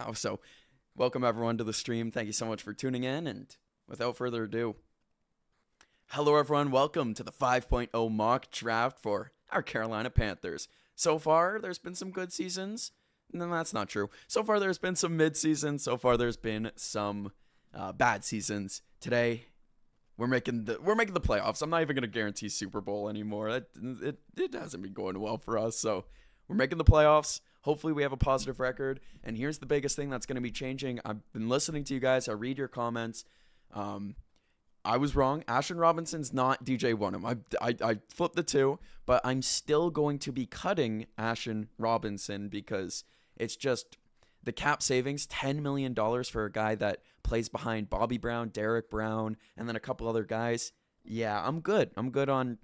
now. So welcome everyone to the stream. Thank you so much for tuning in. And without further ado, hello everyone. Welcome to the 5.0 mock draft for our Carolina Panthers. So far, there's been some good seasons. No, that's not true. So far, there's been some mid-seasons. So far, there's been some bad seasons. Today, we're making the playoffs. I'm not even gonna guarantee Super Bowl anymore. It hasn't been going well for us. So we're making the playoffs. Hopefully, we have a positive record. And here's the biggest thing that's going to be changing. I've been listening to you guys. I read your comments. I was wrong. Ashton Robinson's not DJ Wonham. I flipped the two, but I'm still going to be cutting Ashton Robinson because it's just the cap savings, $10 million for a guy that plays behind Bobby Brown, Derek Brown, and then a couple other guys. Yeah, I'm good. I'm good on,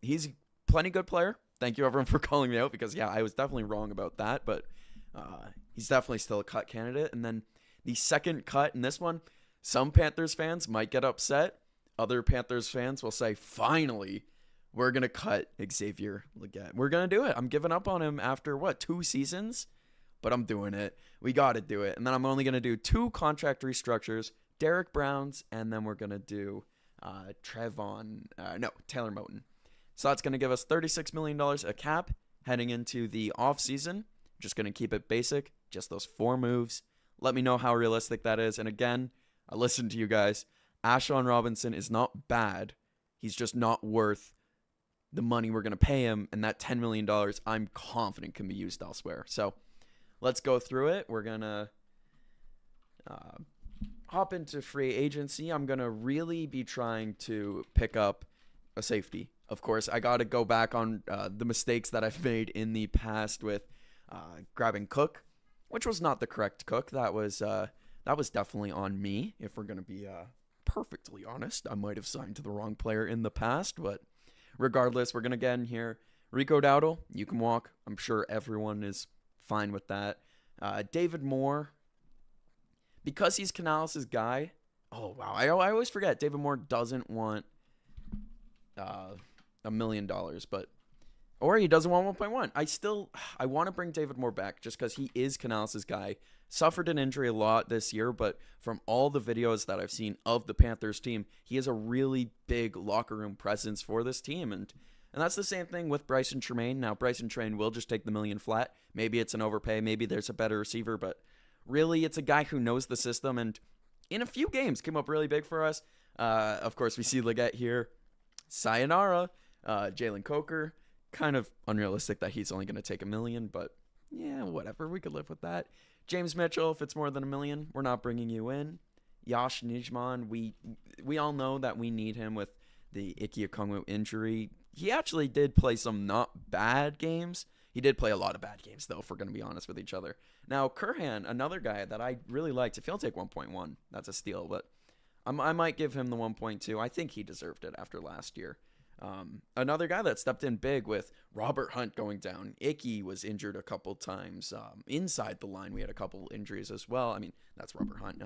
he's a plenty good player. Thank you, everyone, for calling me out because, yeah, I was definitely wrong about that, but he's definitely still a cut candidate. And then the second cut in this one, some Panthers fans might get upset. Other Panthers fans will say, finally, we're going to cut Xavier Legette. We're going to do it. I'm giving up on him after, 2 seasons? But I'm doing it. We got to do it. And then I'm only going to do 2 contract restructures, Derek Brown's, and then we're going to do Taylor Moton. So that's going to give us $36 million a cap heading into the offseason. Just going to keep it basic, just those 4 moves. Let me know how realistic that is. And again, I listened to you guys. Ashton Robinson is not bad. He's just not worth the money we're going to pay him. And that $10 million, I'm confident can be used elsewhere. So let's go through it. We're going to hop into free agency. I'm going to really be trying to pick up a safety. Of course, I got to go back on the mistakes that I've made in the past with grabbing Cook, which was not the correct Cook. That was definitely on me, if we're going to be perfectly honest. I might have signed to the wrong player in the past, but regardless, we're going to get in here. Rico Dowdle, you can walk. I'm sure everyone is fine with that. David Moore, because he's Canales' guy. Oh, wow. I always forget. David Moore doesn't want $1 million, or he doesn't want 1.1. I want to bring David Moore back just because he is Canales' guy. Suffered an injury a lot this year, but from all the videos that I've seen of the Panthers team, he is a really big locker room presence for this team. And that's the same thing with Bryson Tremaine. Now, Bryson Tremaine will just take the $1 million flat. Maybe it's an overpay. Maybe there's a better receiver, but really it's a guy who knows the system and in a few games came up really big for us. Of course, we see Legette here. Sayonara. Jalen Coker. Kind of unrealistic that he's only going to take $1 million, but yeah, whatever. We could live with that. James Mitchell, if it's more than $1 million, we're not bringing you in. Yash Nijman, we all know that we need him with the Ike Okongwu injury. He actually did play some not bad games. He did play a lot of bad games, though, if we're going to be honest with each other. Now, Kurhan, another guy that I really liked. If he'll take 1.1, that's a steal, but I might give him the 1.2. I think he deserved it after last year. Another guy that stepped in big with Robert Hunt going down. Icky was injured a couple times. Inside the line, we had a couple injuries as well. I mean, that's Robert Hunt.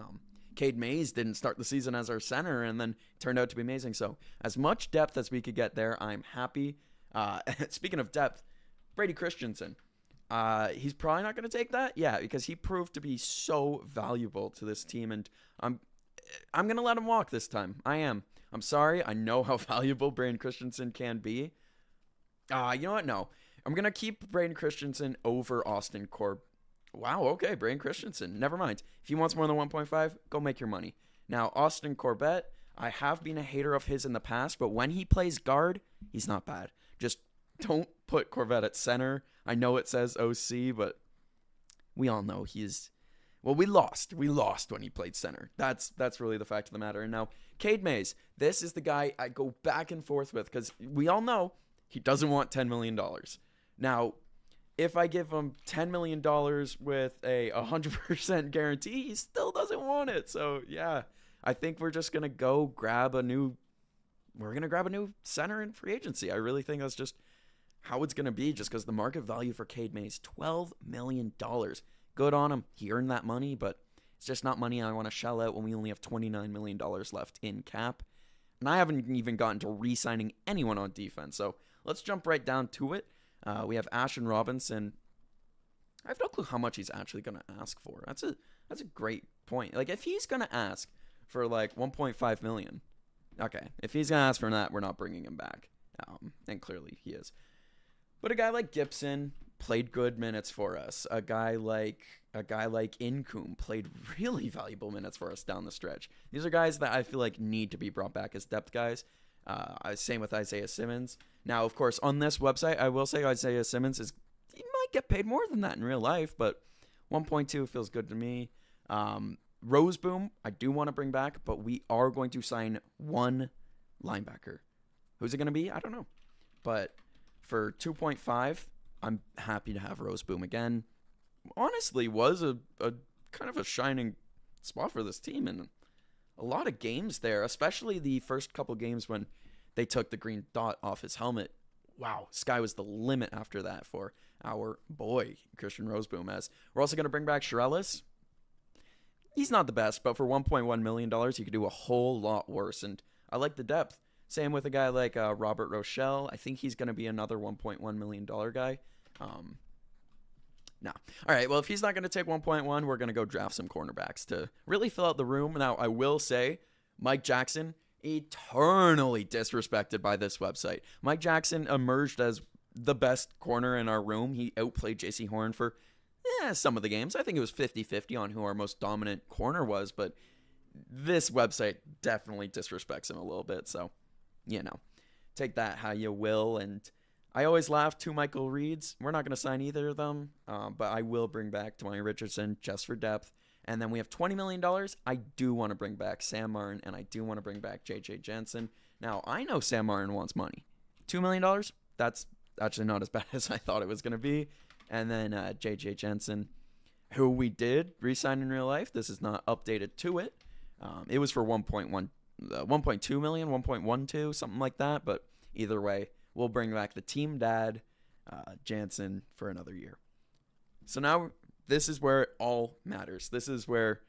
Cade Mays didn't start the season as our center and then turned out to be amazing. So as much depth as we could get there, I'm happy. Speaking of depth, Brady Christensen. He's probably not going to take that. Yeah, because he proved to be so valuable to this team. And I'm going to let him walk this time. I am. I'm sorry. I know how valuable Braden Christensen can be. You know what? No. I'm going to keep Braden Christensen over Austin Corbett. Wow, okay, Braden Christensen. Never mind. If he wants more than 1.5, go make your money. Now, Austin Corbett, I have been a hater of his in the past, but when he plays guard, he's not bad. Just don't put Corbett at center. I know it says OC, but we all know he's... Well, we lost. We lost when he played center. That's really the fact of the matter. And now, Cade Mays, this is the guy I go back and forth with because we all know he doesn't want $10 million. Now, if I give him $10 million with a 100% guarantee, he still doesn't want it. So, yeah, I think we're just going to go grab a new center in free agency. I really think that's just how it's going to be just because the market value for Cade Mays, $12 million. Good on him. He earned that money, but it's just not money I want to shell out when we only have $29 million left in cap. And I haven't even gotten to re-signing anyone on defense. So let's jump right down to it. We have Ashton Robinson. I have no clue how much he's actually going to ask for. That's That's a great point. Like, if he's going to ask for like 1.5 million, okay, if he's going to ask for that, we're not bringing him back. And clearly he is. But a guy like Gibson played good minutes for us. A guy like Incoom played really valuable minutes for us down the stretch. These are guys that I feel like need to be brought back as depth guys. Same with Isaiah Simmons. Now, of course, on this website, I will say Isaiah Simmons he might get paid more than that in real life, but 1.2 feels good to me. Roseboom, I do want to bring back, but we are going to sign one linebacker. Who's it going to be? I don't know. But for 2.5, I'm happy to have Roseboom again. Honestly, was a kind of a shining spot for this team in a lot of games there, especially the first couple games when they took the green dot off his helmet. Wow, sky was the limit after that for our boy, Christian Roseboom. As we're also going to bring back Shirelis. He's not the best, but for $1.1 million, he could do a whole lot worse, and I like the depth. Same with a guy like Robert Rochelle. I think he's going to be another $1.1 million guy. No. All right, well, if he's not going to take 1.1, we're going to go draft some cornerbacks to really fill out the room. Now, I will say, Mike Jackson, eternally disrespected by this website. Mike Jackson emerged as the best corner in our room. He outplayed J.C. Horn for some of the games. I think it was 50-50 on who our most dominant corner was, but this website definitely disrespects him a little bit. So, take that how you will. And I always laugh, 2 Michael Reeds. We're not going to sign either of them, but I will bring back Tamari Richardson just for depth. And then we have $20 million. I do want to bring back Sam Martin, and I do want to bring back J.J. Jensen. Now, I know Sam Martin wants money. $2 million? That's actually not as bad as I thought it was going to be. And then J.J. Jensen, who we did re-sign in real life. This is not updated to it. It was for 1.2 million, 1.12, something like that. But either way, we'll bring back the team dad, Jansen, for another year. So now this is where it all matters. This is where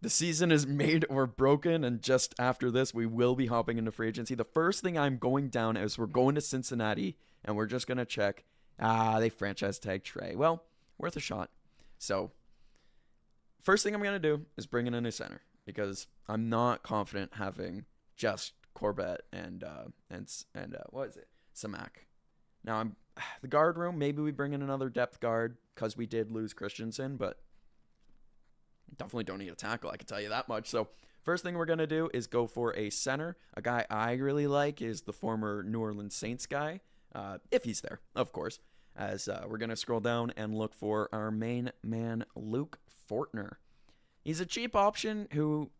the season is made or broken, and just after this, we will be hopping into free agency. The first thing I'm going down is we're going to Cincinnati, and we're just going to check. They franchise tag Trey. Well, worth a shot. So first thing I'm going to do is bring in a new center, because I'm not confident having just Corbett and what is it? Samak. Now, the guard room, maybe we bring in another depth guard because we did lose Christensen, but definitely don't need a tackle, I can tell you that much. So first thing we're going to do is go for a center. A guy I really like is the former New Orleans Saints guy, if he's there, of course, as we're going to scroll down and look for our main man, Luke Fortner. He's a cheap option who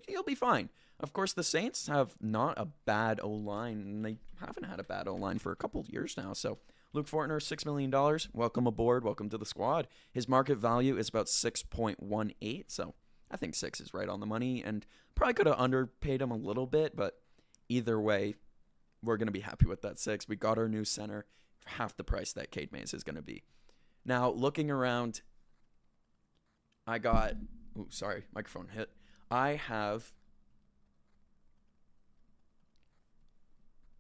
he'll be fine. Of course, the Saints have not a bad O-line, and they haven't had a bad O-line for a couple of years now. So Luke Fortner, $6 million. Welcome aboard. Welcome to the squad. His market value is about 6.18, so I think 6 is right on the money, and probably could have underpaid him a little bit, but either way, we're going to be happy with that 6. We got our new center for half the price that Cade Mays is going to be. Now, looking around, I got... Ooh, sorry, microphone hit. I have...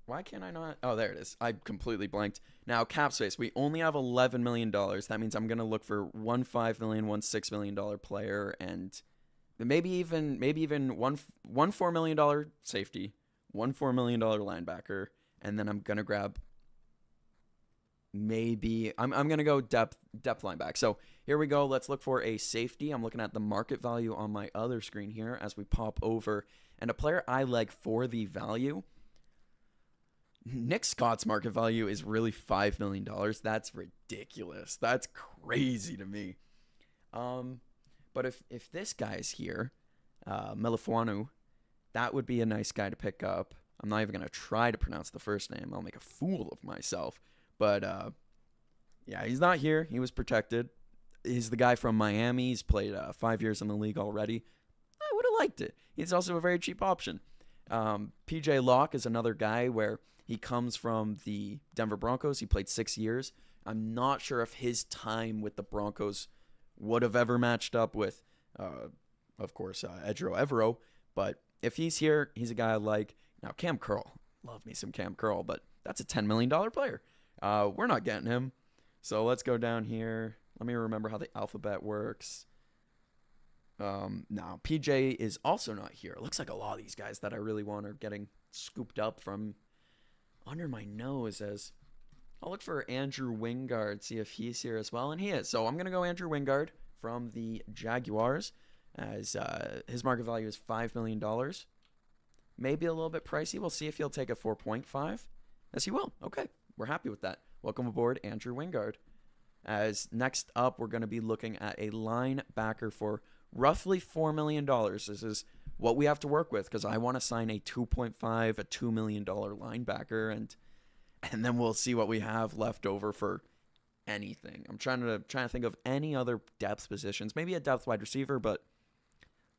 Why can't I not? Oh, there it is. I completely blanked. Now, cap space. We only have $11 million. That means I'm going to look for one $5 million, one $6 million player, and maybe even one $4 million safety, one $4 million linebacker, and then I'm going to grab maybe I'm going to go depth linebacker. So here we go. Let's look for a safety. I'm looking at the market value on my other screen here as we pop over, and a player I like for the value. Nick Scott's market value is really $5 million. That's ridiculous. That's crazy to me. But if this guy's here, Melifuanu, that would be a nice guy to pick up. I'm not even going to try to pronounce the first name. I'll make a fool of myself. But, yeah, he's not here. He was protected. He's the guy from Miami. He's played 5 years in the league already. I would have liked it. He's also a very cheap option. PJ Locke is another guy where he comes from the Denver Broncos. He played 6 years. I'm not sure if his time with the Broncos would have ever matched up with, of course, Edro Evero. But if he's here, he's a guy I like. Now, Cam Curl. Love me some Cam Curl, but that's a $10 million player. We're not getting him. So let's go down here. Let me remember how the alphabet works. No, PJ is also not here. It looks like a lot of these guys that I really want are getting scooped up from under my nose. As I'll look for Andrew Wingard, see if he's here as well, and he is. So I'm gonna go Andrew Wingard from the Jaguars, as his market value is $5 million. Maybe a little bit pricey. We'll see if he'll take a 4.5. Yes, he will. Okay, we're happy with that. Welcome aboard, Andrew Wingard. As next up, we're going to be looking at a linebacker for roughly $4 million. This is what we have to work with, because I want to sign a 2.5, a $2 million linebacker, and then we'll see what we have left over for anything. I'm trying to think of any other depth positions, maybe a depth wide receiver, but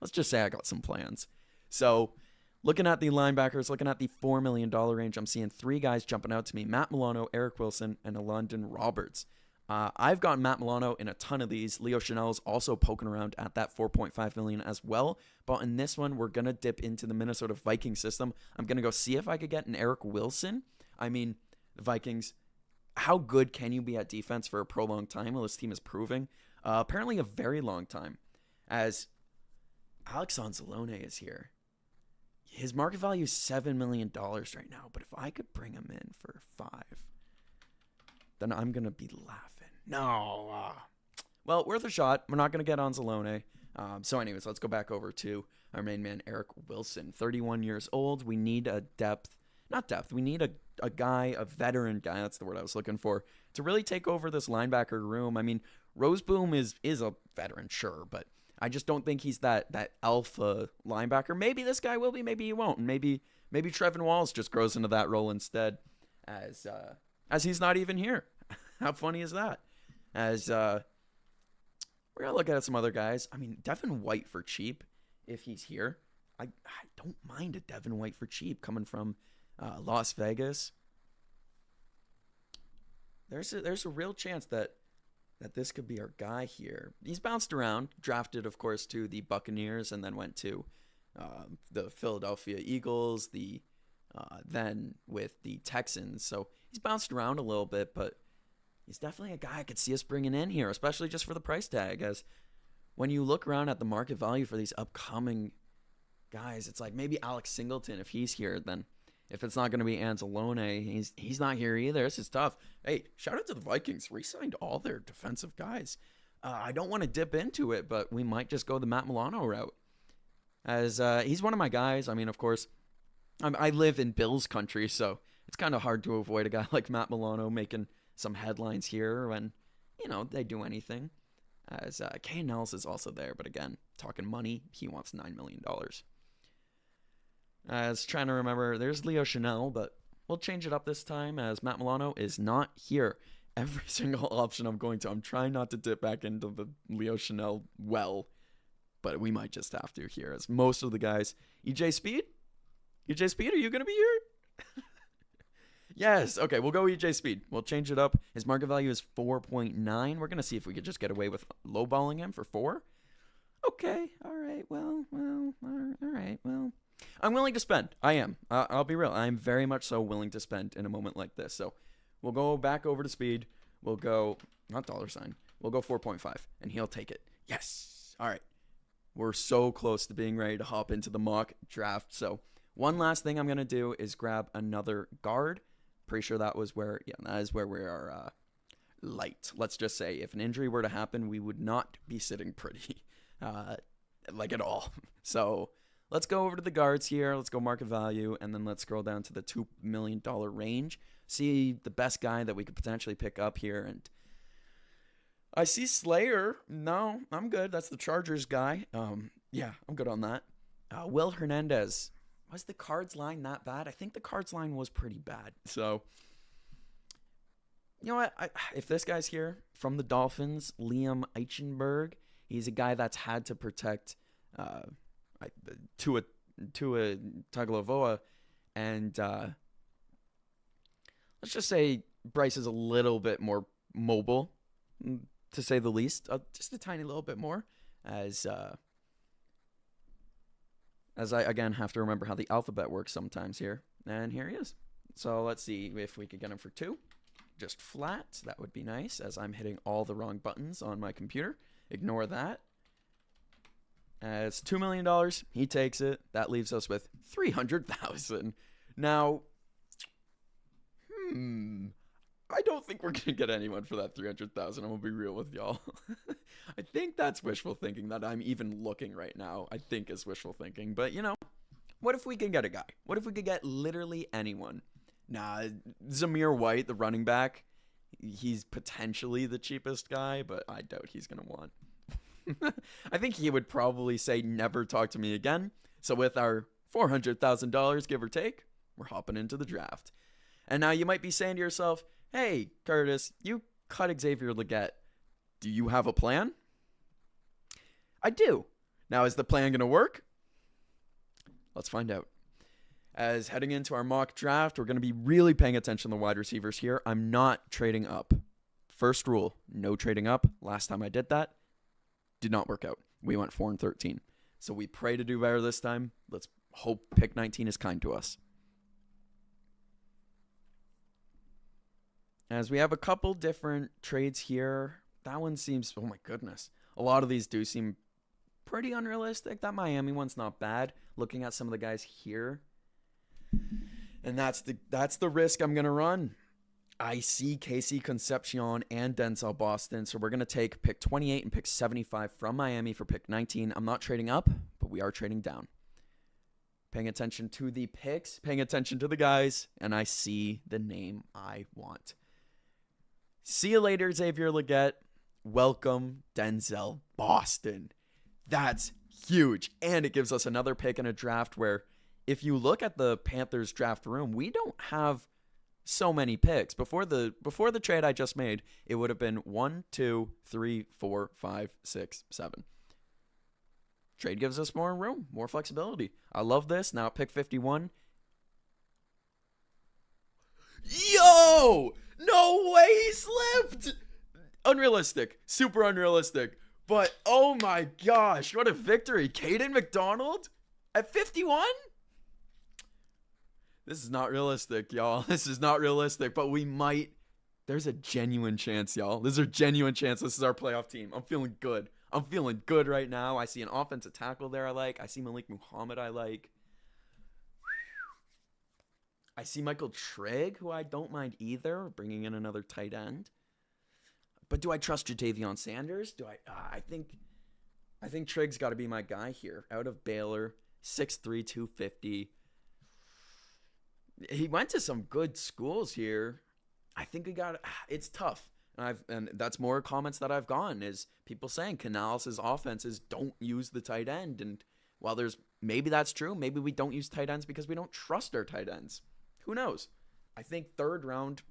let's just say I got some plans. So looking at the linebackers, looking at the $4 million range, I'm seeing three guys jumping out to me: Matt Milano, Eric Wilson, and London Roberts. I've got Matt Milano in a ton of these. Leo Chanel's also poking around at that $4.5 million as well. But in this one, we're going to dip into the Minnesota Vikings system. I'm going to go see if I could get an Eric Wilson. I mean, the Vikings, how good can you be at defense for a prolonged time? Well, this team is proving. Apparently a very long time. As Alex Anzalone is here. His market value is $7 million right now. But if I could bring him in for 5, then I'm going to be laughing. No. Well, worth a shot. We're not going to get Anzalone. So anyways, let's go back over to our main man, Eric Wilson. 31 years old. We need a we need a guy, a veteran guy, that's the word I was looking for, to really take over this linebacker room. I mean, Roseboom is a veteran, sure, but I just don't think he's that alpha linebacker. Maybe this guy will be, maybe he won't. Maybe Trevin Walls just grows into that role instead, as he's not even here. How funny is that? As we're going to look at some other guys. I mean, Devin White for cheap, if he's here. I don't mind a Devin White for cheap coming from Las Vegas. There's a real chance that this could be our guy here. He's bounced around, drafted, of course, to the Buccaneers, and then went to the Philadelphia Eagles, then with the Texans. So he's bounced around a little bit, but he's definitely a guy I could see us bringing in here, especially just for the price tag. As when you look around at the market value for these upcoming guys, it's like maybe Alex Singleton, if he's here, then if it's not going to be Anzalone, he's not here either. This is tough. Hey, shout out to the Vikings. Re-signed all their defensive guys. I don't want to dip into it, but we might just go the Matt Milano route, as he's one of my guys. I mean, of course, I live in Bills country, so it's kind of hard to avoid a guy like Matt Milano making some headlines here when, they do anything. As Kay Nels is also there, but again, talking money, he wants $9 million. I was trying to remember, there's Leo Chanel, but we'll change it up this time, as Matt Milano is not here. Every single option I'm trying not to dip back into the Leo Chanel well, but we might just have to here, as most of the guys. EJ Speed, are you going to be here? Yes. Okay, we'll go EJ Speed. We'll change it up. His market value is 4.9. We're going to see if we could just get away with lowballing him for 4. Okay. All right. Well. All right. Well, I'm willing to spend. I am. I'll be real. I'm very much so willing to spend in a moment like this. So we'll go back over to Speed. We'll go, not $. We'll go 4.5, and he'll take it. Yes. All right. We're so close to being ready to hop into the mock draft. So one last thing I'm going to do is grab another guard. Pretty sure that is where we are light. Let's just say if an injury were to happen, we would not be sitting pretty, like at all. So let's go over to the guards here. Let's go market value, and then let's scroll down to the $2 million range. See the best guy that we could potentially pick up here. And I see Slayer. No, I'm good. That's the Chargers guy. Yeah, I'm good on that. Will Hernandez. Was the Cards line that bad? I think the Cards line was pretty bad. So, you know what? If this guy's here from the Dolphins, Liam Eichenberg, he's a guy that's had to protect Tua Tagovailoa, and let's just say Bryce is a little bit more mobile, to say the least, just a tiny little bit more, as I, again, have to remember how the alphabet works sometimes here. And here he is. So let's see if we could get him for 2. Just flat. That would be nice, as I'm hitting all the wrong buttons on my computer. Ignore that. As $2 million, he takes it. That leaves us with $300,000. Now, I don't think we're gonna get anyone for that $300,000. I'm gonna be real with y'all. I think that's wishful thinking that I'm even looking right now. I think is wishful thinking. But what if we could get a guy? What if we could get literally anyone? Nah, Zamir White, the running back, he's potentially the cheapest guy, but I doubt he's gonna want. I think he would probably say never talk to me again. So with our $400,000, give or take, we're hopping into the draft. And now you might be saying to yourself, hey, Curtis, you cut Xavier Legette. Do you have a plan? I do. Now, is the plan going to work? Let's find out. As heading into our mock draft, we're going to be really paying attention to the wide receivers here. I'm not trading up. First rule, no trading up. Last time I did that, did not work out. We went 4-13. So we pray to do better this time. Let's hope pick 19 is kind to us. As we have a couple different trades here. That one seems, oh my goodness. A lot of these do seem pretty unrealistic. That Miami one's not bad. Looking at some of the guys here. And that's the risk I'm going to run. I see Casey Concepcion and Denzel Boston. So we're going to take pick 28 and pick 75 from Miami for pick 19. I'm not trading up, but we are trading down. Paying attention to the picks, paying attention to the guys, and I see the name I want. See you later, Xavier Legette. Welcome, Denzel Boston. That's huge. And it gives us another pick in a draft where if you look at the Panthers draft room, we don't have so many picks. Before the trade I just made, it would have been 1, 2, 3, 4, 5, 6, 7. Trade gives us more room, more flexibility. I love this. Now pick 51. Yo! No way he slipped! Unrealistic. Super unrealistic. But, oh my gosh, what a victory. Caden McDonald at 51? This is not realistic, y'all. This is not realistic, but we might. There's a genuine chance, y'all. There's a genuine chance this is our playoff team. I'm feeling good. I'm feeling good right now. I see an offensive tackle there I like. I see Malik Muhammad I like. I see Michael Trigg, who I don't mind either, bringing in another tight end. But do I trust Jatavion Sanders? I think Trigg's got to be my guy here. Out of Baylor, 6'3", 250. He went to some good schools here. I think it's tough. And that's more comments that I've gotten is people saying Canales' offenses don't use the tight end. And while maybe that's true, maybe we don't use tight ends because we don't trust our tight ends. Who knows? I think third round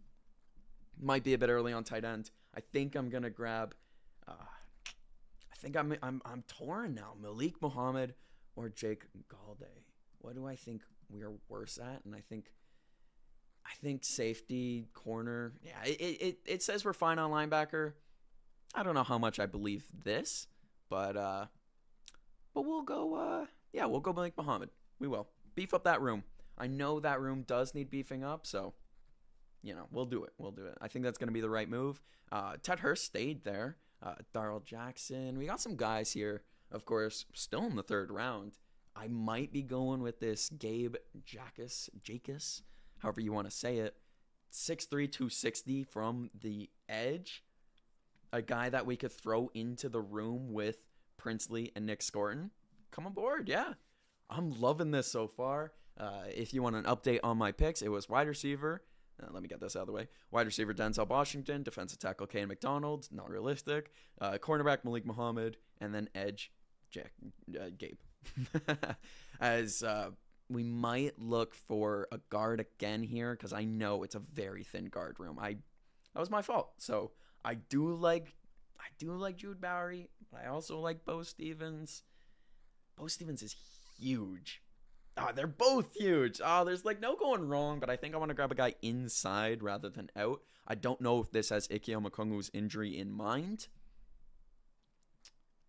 might be a bit early on tight end. I think I'm gonna grab. I think I'm torn now. Malik Muhammad or Jake Galde. What do I think we are worse at? And I think safety, corner. Yeah, it says we're fine on linebacker. I don't know how much I believe this, but we'll go. We'll go Malik Muhammad. We will beef up that room. I know that room does need beefing up, so we'll do it. We'll do it. I think that's going to be the right move. Ted Hurst stayed there. Darrell Jackson. We got some guys here, of course, still in the third round. I might be going with this Gabe Jacas, however you want to say it. 6'3", 260 from the edge. A guy that we could throw into the room with Princely and Nick Scorton. Come aboard, yeah. I'm loving this so far. If you want an update on my picks, it was wide receiver. Let me get this out of the way. Wide receiver Denzel Washington, defensive tackle Caden McDonald, not realistic. Cornerback Malik Muhammad, and then edge Gabe. As we might look for a guard again here because I know it's a very thin guard room. That was my fault. So I do like Jude Bowery, but I also like Bo Stevens. Bo Stevens is huge. They're both huge. There's no going wrong, but I think I want to grab a guy inside rather than out. I don't know if this has Ike Omekongu's injury in mind.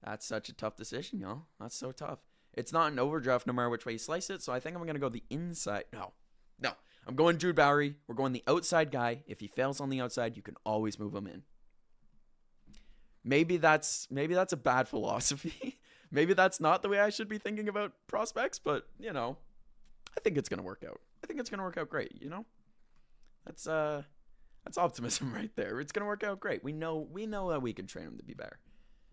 That's such a tough decision, y'all. That's so tough. It's not an overdraft no matter which way you slice it, so I think I'm going to go the inside. No. I'm going Jude Bowery. We're going the outside guy. If he fails on the outside, you can always move him in. Maybe that's a bad philosophy, Maybe that's not the way I should be thinking about prospects, but, I think it's going to work out. I think it's going to work out great, That's optimism right there. It's going to work out great. We know that we can train him to be better.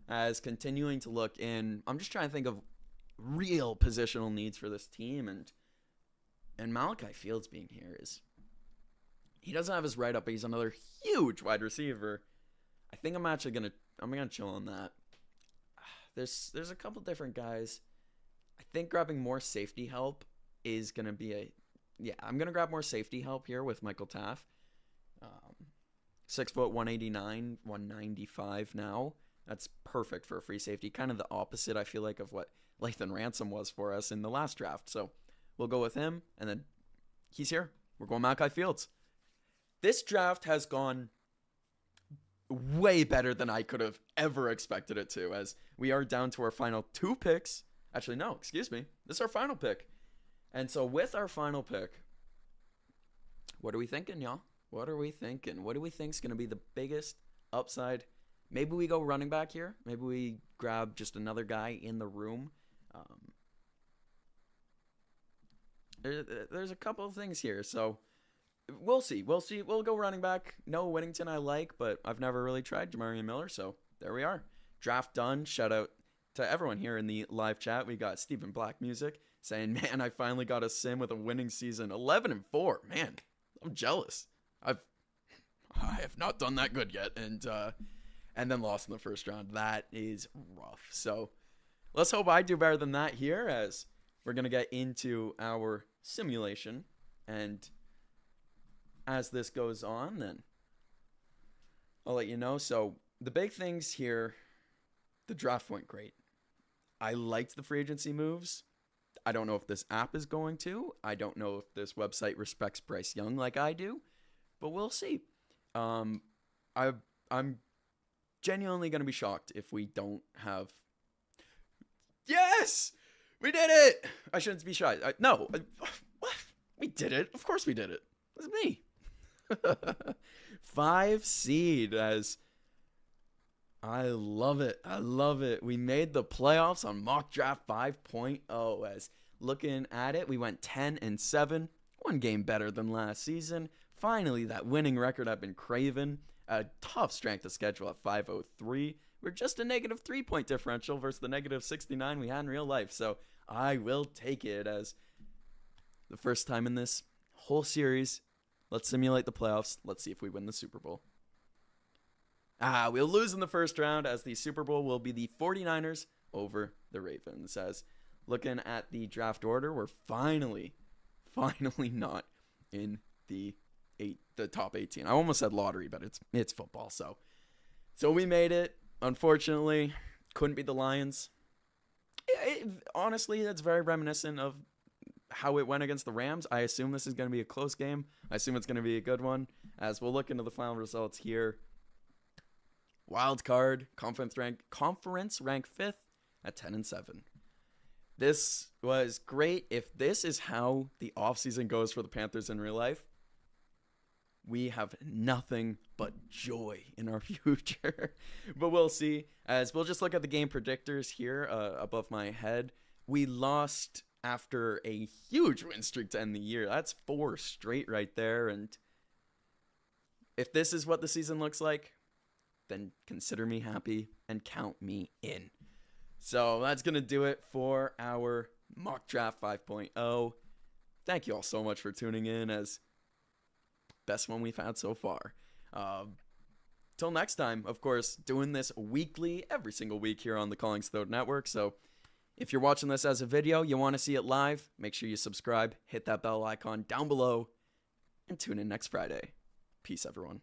As continuing to look in, I'm just trying to think of real positional needs for this team, and Malachi Fields being here he doesn't have his write up, but he's another huge wide receiver. I think I'm actually gonna chill on that. There's a couple different guys. I think grabbing more safety help is gonna be I'm gonna grab more safety help here with Michael Taff. 6 foot 189, 195 now. That's perfect for a free safety. Kind of the opposite, I feel like, of what Lathan Ransom was for us in the last draft. So we'll go with him, and then he's here. We're going Malachi Fields. This draft has gone way better than I could have ever expected it to, as we are down to our final 2 picks. Actually, no, excuse me. This is our final pick. And so with our final pick, what are we thinking, y'all? What are we thinking? What do we think is going to be the biggest upside? Maybe we go running back here. Maybe we grab just another guy in the room. There's a couple of things here, so we'll see. We'll go running back. No Whittington I like, but I've never really tried Jamarian Miller, so there we are. Draft done. Shout out to everyone here in the live chat. We got Stephen Black Music saying, man, I finally got a sim with a winning season. 11-4. Man, I'm jealous. I have not done that good yet, and then lost in the first round. That is rough. So let's hope I do better than that here, as we're going to get into our simulation. And as this goes on, then I'll let you know. So the big things here, the draft went great. I liked the free agency moves. I don't know if this app is going to. I don't know if this website respects Bryce Young like I do, but we'll see. I'm genuinely going to be shocked if we don't have... Yes! We did it! I shouldn't be shy. No. What? We did it. Of course we did it. It was me. 5 seed, as I love it. I love it. We made the playoffs on Mock Draft 5.0. As looking at it, we went 10-7. 1 game better than last season. Finally, that winning record I've been craving. A tough strength of schedule at 503. We're just a negative 3-point differential versus the negative 69 we had in real life. So I will take it as the first time in this whole series. Let's simulate the playoffs. Let's see if we win the Super Bowl. We'll lose in the first round, as the Super Bowl will be the 49ers over the Ravens. As looking at the draft order, we're finally not in the top 18. I almost said lottery, but it's football. So we made it. Unfortunately, couldn't beat the Lions. Honestly, that's very reminiscent of how it went against the Rams. I assume this is going to be a close game. I assume it's going to be a good one, as we'll look into the final results here. Wild card, conference rank 5th at 10-7. This was great. If this is how the offseason goes for the Panthers in real life, we have nothing but joy in our future. But we'll see. As we'll just look at the game predictors here above my head. We lost after a huge win streak to end the year. That's 4 straight right there. And if this is what the season looks like, then consider me happy and count me in. So that's going to do it for our Mock Draft 5.0. Thank you all so much for tuning in, as best one we've had so far. Till next time, of course, doing this weekly, every single week here on the CollingsThodeNetwork. So if you're watching this as a video, you want to see it live, make sure you subscribe, hit that bell icon down below, and tune in next Friday. Peace, everyone.